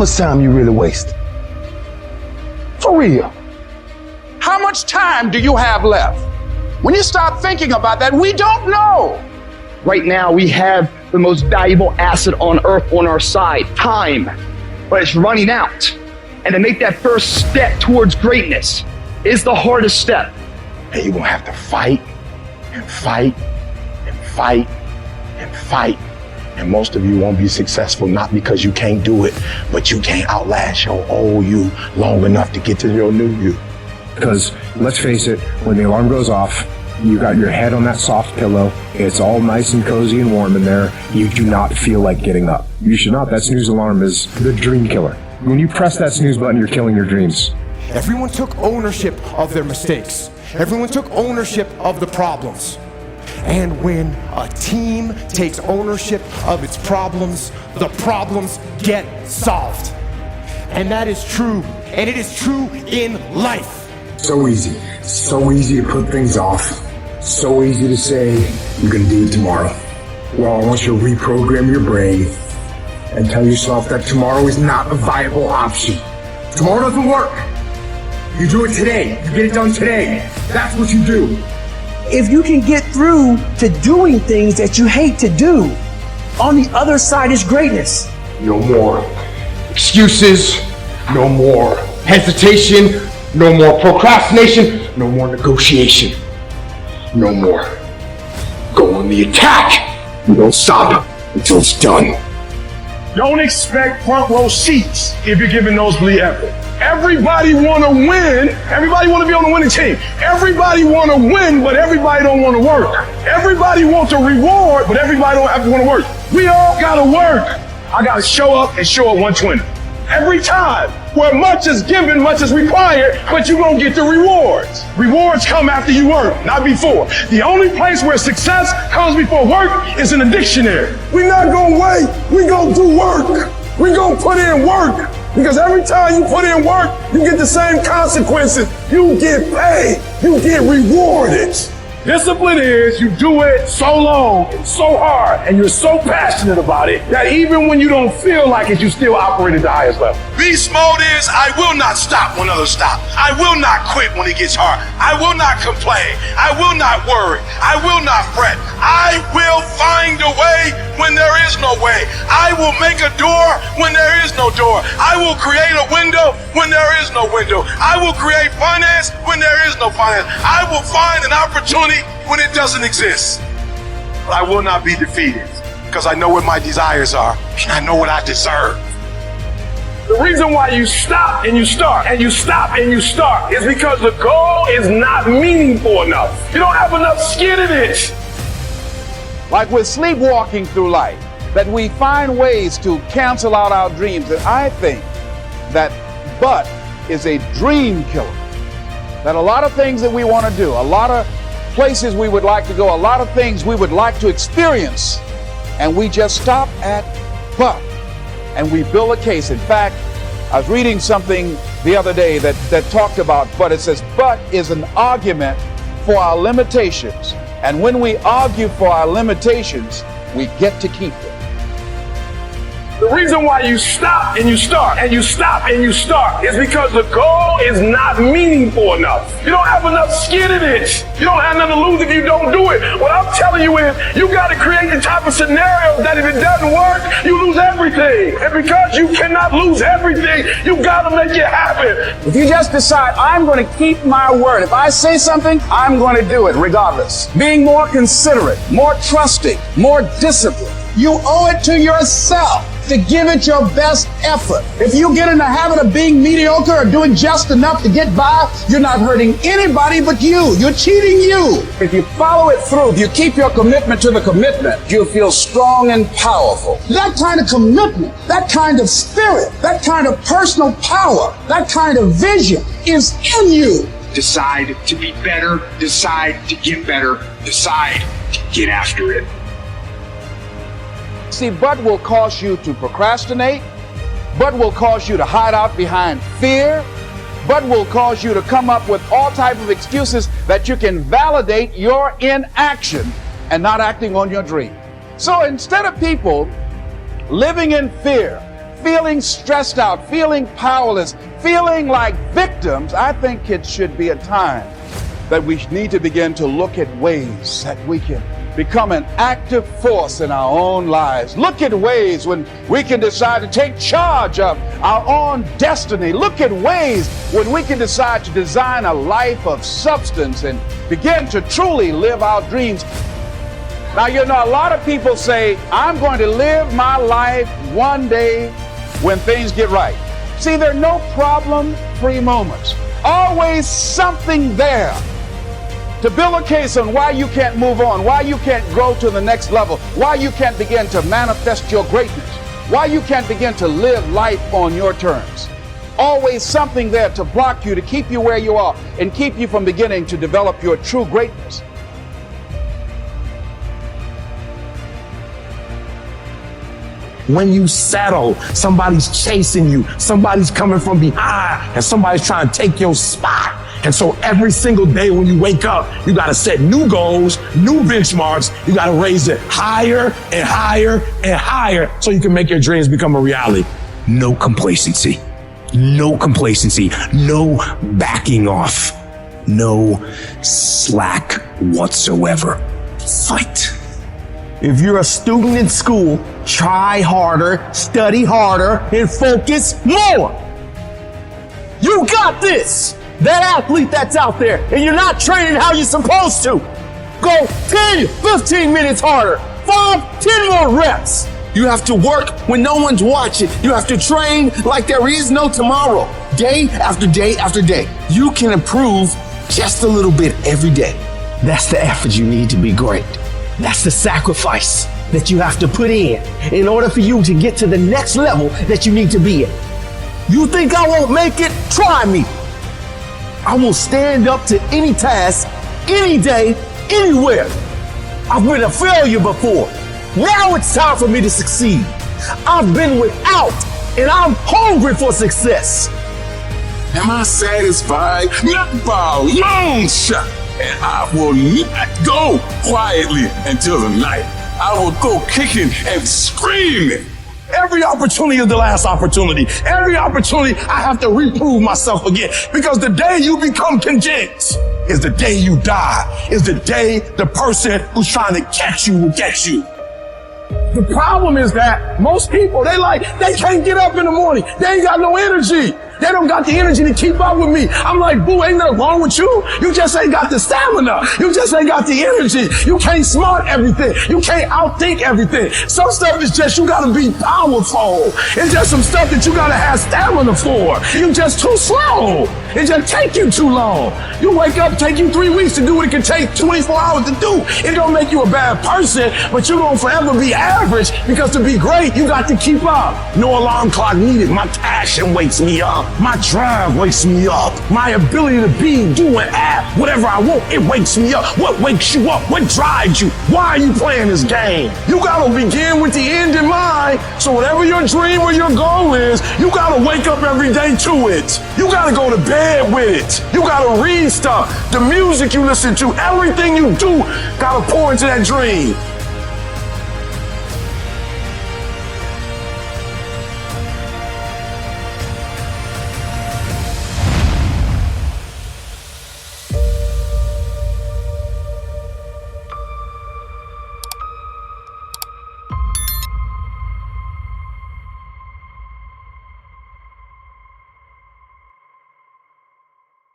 much time you really waste? For real. How much time do you have left? When you start thinking about that, we don't know. Right now, we have the most valuable asset on earth on our side, time, but it's running out. And to make that first step towards greatness is the hardest step. And you're gonna have to fight and fight and fight and fight. And most of you won't be successful, not because you can't do it, but you can't outlast your old you long enough to get to your new you. Because let's face it, when the alarm goes off, you got your head on that soft pillow, it's all nice and cozy and warm in there, you do not feel like getting up. You should not. That snooze alarm is the dream killer. When you press that snooze button, you're killing your dreams. Everyone took ownership of their mistakes. Everyone took ownership of the problems. And when a team takes ownership of its problems, the problems get solved. And that is true. And it is true in life. So easy. So easy to put things off. So easy to say, you're going to do it tomorrow. Well, I want you to reprogram your brain and tell yourself that tomorrow is not a viable option. Tomorrow doesn't work. You do it today. You get it done today. That's what you do. If you can get through to doing things that you hate to do, on the other side is greatness. No more excuses. No more hesitation. No more procrastination. No more negotiation. No more. Go on the attack. You don't stop until it's done. Don't expect front row seats if you're giving nosebleed effort. Everybody want to win. Everybody want to be on the winning team. Everybody want to win, but everybody don't want to work. Everybody wants a reward, but everybody don't have to want to work. We all got to work. I got to show up and show up 120. Every time, where much is given, much is required, but you won't get the rewards. Rewards come after you work, not before. The only place where success comes before work is in the dictionary. We're not gonna wait, we're gonna do work. We're gonna put in work, because every time you put in work, you get the same consequences. You get paid, you get rewarded. Discipline is you do it so long, so hard, and you're so passionate about it that even when you don't feel like it, you still operate at the highest level. Beast mode is I will not stop when others stop. I will not quit when it gets hard. I will not complain. I will not worry. I will not fret. I will find a way when there is no way. I will make a door when there is no door. I will create a window when there is no window. I will create finance when there is no finance. I will find an opportunity when it doesn't exist. But I will not be defeated because I know what my desires are and I know what I deserve. The reason why you stop and you start and you stop and you start is because the goal is not meaningful enough. You don't have enough skin in it. Like we're sleepwalking through life, that we find ways to cancel out our dreams. And I think that but is a dream killer. That a lot of things that we want to do, a lot of places we would like to go, a lot of things we would like to experience, and we just stop at but, and we build a case. In fact, I was reading something the other day that talked about but. It says but is an argument for our limitations, and when we argue for our limitations, we get to keep them. The reason why you stop and you start and you stop and you start is because the goal is not meaningful enough. You don't have enough skin in it. You don't have nothing to lose if you don't do it. What I'm telling you is you got to create the type of scenario that if it doesn't work, you lose everything. And because you cannot lose everything, you got to make it happen. If you just decide, I'm going to keep my word. If I say something, I'm going to do it regardless. Being more considerate, more trusting, more disciplined. You owe it to yourself to give it your best effort. If you get in the habit of being mediocre or doing just enough to get by, you're not hurting anybody but you. You're cheating you. If you follow it through, if you keep your commitment to the commitment, you'll feel strong and powerful. That kind of commitment, that kind of spirit, that kind of personal power, that kind of vision is in you. Decide to be better. Decide to get better. Decide to get after it. See, but will cause you to procrastinate, but will cause you to hide out behind fear, but will cause you to come up with all type of excuses that you can validate your inaction and not acting on your dream. So instead of people living in fear, feeling stressed out, feeling powerless, feeling like victims, I think it should be a time that we need to begin to look at ways that we can become an active force in our own lives. Look at ways when we can decide to take charge of our own destiny. Look at ways when we can decide to design a life of substance and begin to truly live our dreams. Now, you know, a lot of people say, I'm going to live my life one day when things get right. See, there are no problem-free moments. Always something there to build a case on why you can't move on, why you can't grow to the next level, why you can't begin to manifest your greatness, why you can't begin to live life on your terms. Always something there to block you, to keep you where you are, and keep you from beginning to develop your true greatness. When you settle, somebody's chasing you, somebody's coming from behind, and somebody's trying to take your spot. And so every single day when you wake up, you gotta set new goals, new benchmarks. You gotta raise it higher and higher and higher so you can make your dreams become a reality. No complacency, no backing off, no slack whatsoever. Fight. If you're a student in school, try harder, study harder, and focus more. You got this. That athlete that's out there, and you're not training how you're supposed to. Go 10, 15 minutes harder. 5, 10 more reps. You have to work when no one's watching. You have to train like there is no tomorrow. Day after day after day. You can improve just a little bit every day. That's the effort you need to be great. That's the sacrifice that you have to put in order for you to get to the next level that you need to be in. You think I won't make it? Try me. I will stand up to any task, any day, anywhere. I've been a failure before. Now it's time for me to succeed. I've been without, and I'm hungry for success. Am I satisfied? Not by a long shot. And I will not go quietly until the night. I will go kicking and screaming. Every opportunity is the last opportunity. Every opportunity, I have to reprove myself again. Because the day you become convinced is the day you die. Is the day the person who's trying to catch you will get you. The problem is that most people, they can't get up in the morning. They ain't got no energy. They don't got the energy to keep up with me. I'm like, boo, ain't nothing wrong with you. You just ain't got the stamina. You just ain't got the energy. You can't smart everything. You can't outthink everything. Some stuff is just, you gotta be powerful. It's just some stuff that you gotta have stamina for. You just too slow. It just take you too long. You wake up, take you 3 weeks to do what it can take 24 hours to do. It don't make you a bad person, but you're gonna forever be average because to be great, you got to keep up. No alarm clock needed. My passion wakes me up. My drive wakes me up. My ability to be, do, and act whatever I want, it wakes me up. What wakes you up? What drives you? Why are you playing this game? You gotta begin with the end in mind. So whatever your dream or your goal is, you gotta wake up every day to it. You gotta go to bed with it. You gotta read stuff. The music you listen to, everything you do, gotta pour into that dream.